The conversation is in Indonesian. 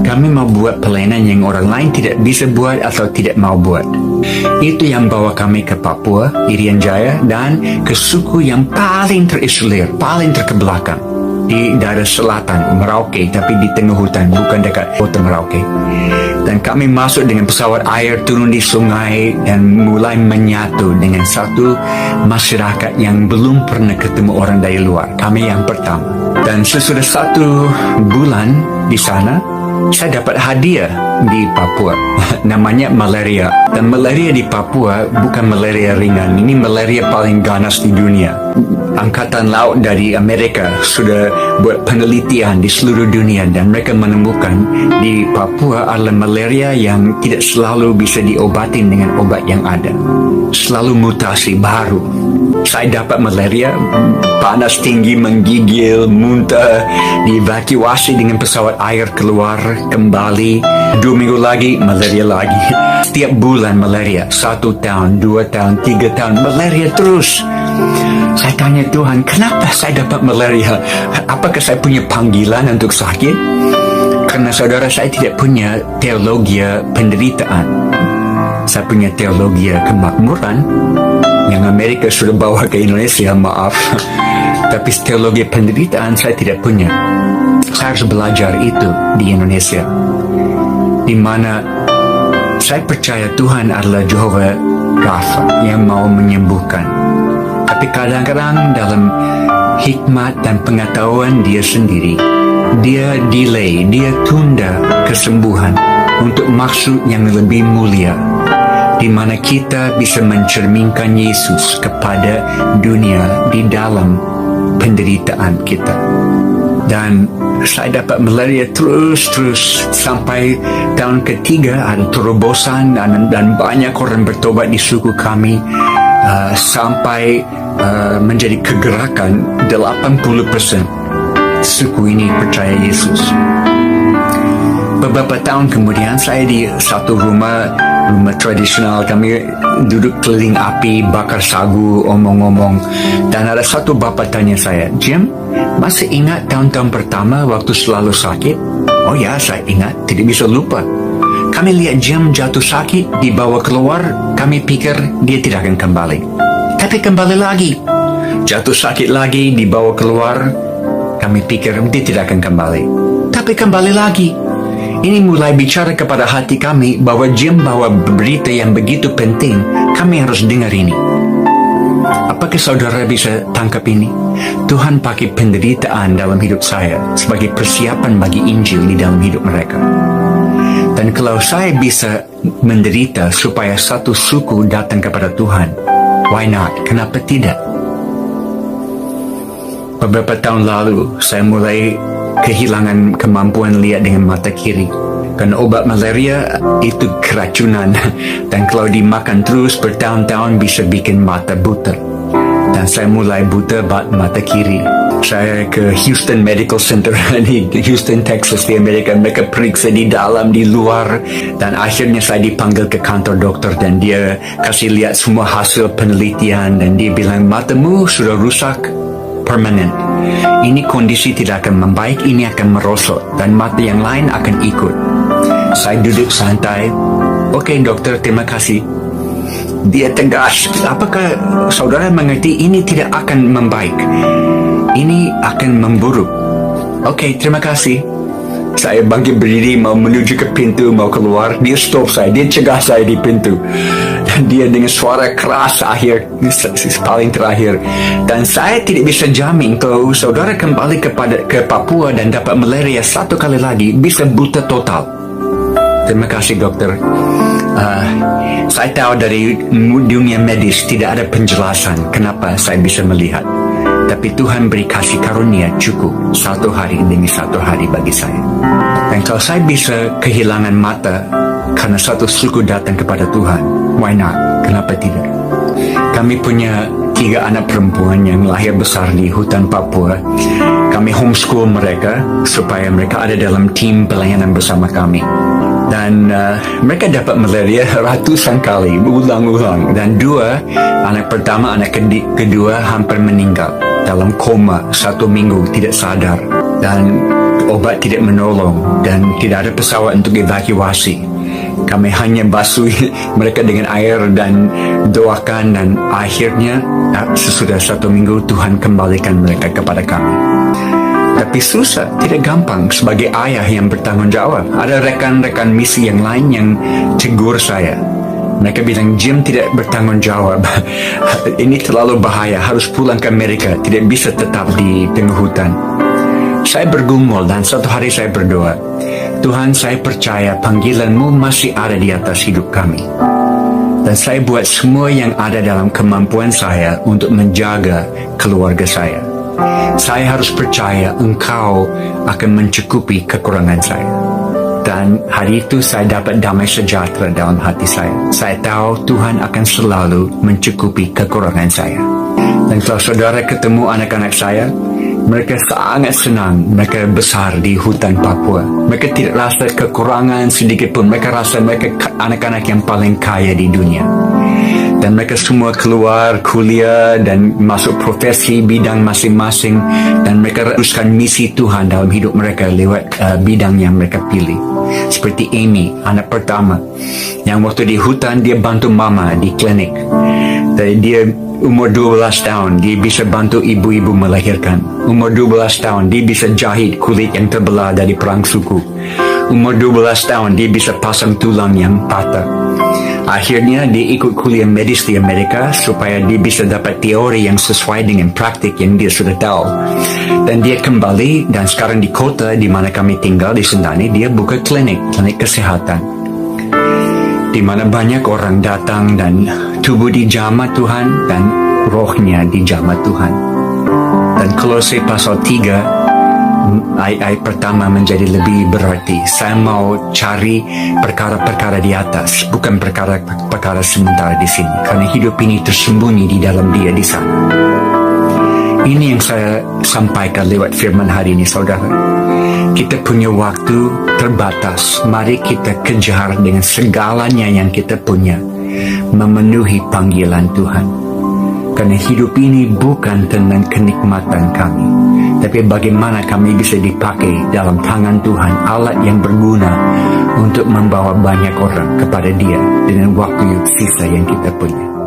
Kami mau buat pelayanan yang orang lain tidak bisa buat atau tidak mau buat. Itu yang bawa kami ke Papua, Irian Jaya, dan ke suku yang paling terisolir, paling terkebelakang. Di daerah selatan, Merauke, tapi di tengah hutan, bukan dekat kota Merauke. Dan kami masuk dengan pesawat air, turun di sungai, dan mulai menyatu dengan satu masyarakat yang belum pernah ketemu orang dari luar. Kami yang pertama. Dan sesudah 1 bulan di sana, saya dapat hadiah di Papua. Namanya malaria. Dan malaria di Papua bukan malaria ringan. Ini malaria paling ganas di dunia. Angkatan Laut dari Amerika sudah buat penelitian di seluruh dunia dan mereka menemukan di Papua adalah malaria yang tidak selalu bisa diobati dengan obat yang ada. Selalu mutasi baru. Saya dapat malaria, panas tinggi, menggigil, muntah, dievakuasi dengan pesawat air keluar, kembali. 2 minggu lagi, malaria lagi. Setiap bulan malaria, 1 tahun, 2 tahun, 3 tahun, malaria terus. Saya tanya Tuhan, kenapa saya dapat malaria? Apakah saya punya panggilan untuk sakit? Karena saudara, saya tidak punya teologi penderitaan. Saya punya teologi kemakmuran yang Amerika sudah bawa ke Indonesia, maaf. Tapi teologi penderitaan saya tidak punya. Saya harus belajar itu di Indonesia. Di mana saya percaya Tuhan adalah Jehovah Rafa yang mau menyembuhkan. Tapi kadang-kadang dalam hikmat dan pengetahuan dia sendiri, dia delay, dia tunda kesembuhan untuk maksud yang lebih mulia, di mana kita bisa mencerminkan Yesus kepada dunia di dalam penderitaan kita. Dan saya dapat malaria terus sampai tahun ketiga ada terobosan dan banyak orang bertobat di suku kami, sampai menjadi kegerakan 80% suku ini percaya Yesus. Beberapa tahun kemudian saya di satu rumah tradisional, kami duduk keliling api, bakar sagu, omong-omong, dan ada satu bapa tanya saya, Jim, masih ingat tahun-tahun pertama waktu selalu sakit? Oh ya, saya ingat, tidak bisa lupa. Kami lihat Jim jatuh sakit, dibawa keluar, kami pikir dia tidak akan kembali. Tapi kembali lagi, jatuh sakit lagi, dibawa keluar, kami pikir dia tidak akan kembali. Tapi kembali lagi. Ini mulai bicara kepada hati kami bahwa Jim bawa berita yang begitu penting, kami harus dengar ini. Apakah saudara bisa tangkap ini? Tuhan pakai penderitaan dalam hidup saya sebagai persiapan bagi Injil di dalam hidup mereka. Dan kalau saya bisa menderita supaya satu suku datang kepada Tuhan, why not? Kenapa tidak? Beberapa tahun lalu, saya mulai kehilangan kemampuan lihat dengan mata kiri. Karena obat malaria itu keracunan. Dan kalau dimakan terus bertahun-tahun bisa bikin mata buta. Dan saya mulai buta mata kiri. Saya ke Houston Medical Center di Houston, Texas di Amerika. Mereka periksa di dalam, di luar. Dan akhirnya saya dipanggil ke kantor dokter. Dan dia kasih lihat semua hasil penelitian. Dan dia bilang, matamu sudah rusak permanen. Ini kondisi tidak akan membaik, ini akan merosot dan mata yang lain akan ikut. Saya duduk santai. Oke dokter, terima kasih. Dia tegas. Apakah saudara mengerti ini tidak akan membaik? Ini akan memburuk. Oke, terima kasih. Saya bangkit berdiri mau menuju ke pintu, mau keluar. Dia stop saya, dia cegah saya di pintu. Dan dia dengan suara keras paling terakhir. Dan saya tidak bisa jamin kalau saudara kembali ke Papua dan dapat malaria satu kali lagi, bisa buta total. Terima kasih dokter. Saya tahu dari dunia medis tidak ada penjelasan kenapa saya bisa melihat. Tapi Tuhan beri kasih karunia cukup 1 hari demi 1 hari bagi saya. Dan kalau saya bisa kehilangan mata karena satu suku datang kepada Tuhan, why not? Kenapa tidak? Kami punya 3 anak perempuan yang lahir besar di hutan Papua. Kami homeschool mereka supaya mereka ada dalam tim pelayanan bersama kami. Dan mereka dapat malaria ratusan kali, berulang-ulang. Dan 2, anak pertama, anak kedua hampir meninggal dalam koma 1 minggu, tidak sadar. Dan obat tidak menolong dan tidak ada pesawat untuk evakuasi. Kami hanya basuh mereka dengan air dan doakan, dan akhirnya sesudah 1 minggu Tuhan kembalikan mereka kepada kami. Tapi susah, tidak gampang sebagai ayah yang bertanggung jawab. Ada rekan-rekan misi yang lain yang tegur saya. Mereka bilang, Jim tidak bertanggung jawab. Ini terlalu bahaya, harus pulang ke Amerika, tidak bisa tetap di tengah hutan. Saya bergumul dan satu hari saya berdoa, Tuhan, saya percaya panggilan-Mu masih ada di atas hidup kami. Dan saya buat semua yang ada dalam kemampuan saya untuk menjaga keluarga saya. Saya harus percaya Engkau akan mencukupi kekurangan saya. Dan hari itu saya dapat damai sejahtera dalam hati saya. Saya tahu Tuhan akan selalu mencukupi kekurangan saya. Dan kalau saudara ketemu anak-anak saya, mereka sangat senang. Mereka besar di hutan Papua. Mereka tidak rasa kekurangan sedikit pun. Mereka rasa mereka anak-anak yang paling kaya di dunia. Dan mereka semua keluar kuliah dan masuk profesi bidang masing-masing, dan mereka teruskan misi Tuhan dalam hidup mereka lewat bidang yang mereka pilih. Seperti Amy, anak pertama, yang waktu di hutan dia bantu mama di klinik. Dia umur 12 tahun, dia bisa bantu ibu-ibu melahirkan. Umur 12 tahun, dia bisa jahit kulit yang terbelah dari perang suku. Umur 12 tahun, dia bisa pasang tulang yang patah. Akhirnya dia ikut kuliah medis di Amerika supaya dia bisa dapat teori yang sesuai dengan praktik yang dia sudah tahu. Dan dia kembali, dan sekarang di kota di mana kami tinggal di Sentani, dia buka klinik kesehatan, di mana banyak orang datang dan tubuh dijamah Tuhan dan rohnya dijamah Tuhan. Dan Kolose pasal 3 ayat pertama menjadi lebih berarti. Saya mau cari perkara-perkara di atas, bukan perkara-perkara sementara di sini, karena hidup ini tersembunyi di dalam Dia di sana. Ini yang saya sampaikan lewat firman hari ini, saudara. Kita punya waktu terbatas. Mari kita kejar dengan segalanya yang kita punya, memenuhi panggilan Tuhan. Karena hidup ini bukan tentang kenikmatan kami, tapi bagaimana kami bisa dipakai dalam tangan Tuhan, alat yang berguna untuk membawa banyak orang kepada Dia dengan waktu yang sisa yang kita punya.